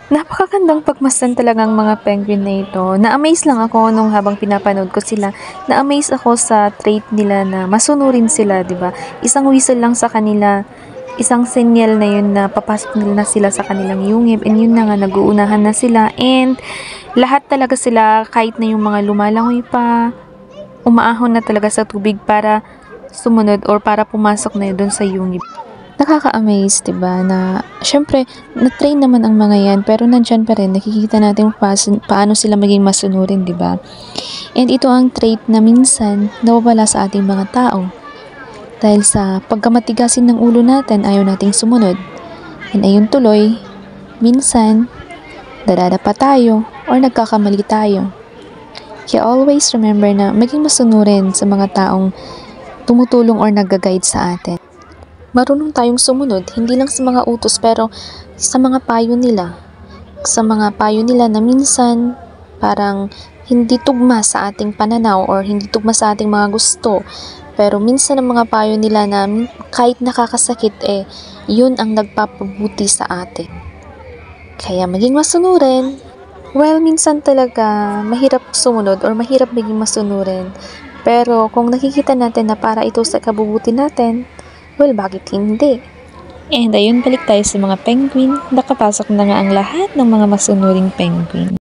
Napakagandang pagmasdan talagang mga penguin na ito. Na-amaze lang ako nung habang pinapanood ko sila. Na-amaze ako sa trait nila na masunurin sila, 'di ba? Isang whistle lang sa kanila, isang senyal na yun na papasok nila na sila sa kanilang yungib, and yun na nga nag-uunahan na sila, and lahat talaga sila kahit na yung mga lumalangoy pa, umaahon na talaga sa tubig para sumunod or para pumasok na yun dun sa yungib. Nakaka-amaze, 'di ba, na syempre na-train naman ang mga 'yan pero nandiyan pa rin nakikita natin paano sila maging masunurin, 'di ba? And ito ang trait na minsan nawawala sa ating mga tao. Dahil sa pagkamatigasin ng ulo natin, ayaw nating sumunod. And ayun tuloy, minsan dadapa tayo or nagkakamali tayo. Kaya always remember na maging masunurin sa mga taong tumutulong or nag-guide sa atin. Marunong tayong sumunod, hindi lang sa mga utos pero sa mga payo nila. Sa mga payo nila na minsan parang hindi tugma sa ating pananaw or hindi tugma sa ating mga gusto. Pero minsan ang mga payo nila na kahit nakakasakit yun ang nagpapabuti sa atin. Kaya maging masunurin. Well, minsan talaga mahirap sumunod or mahirap maging masunurin. Pero kung nakikita natin na para ito sa kabubuti natin, well, bakit hindi? And ayun, balik tayo sa mga penguin. Nakapasok na nga ang lahat ng mga masunuring penguin.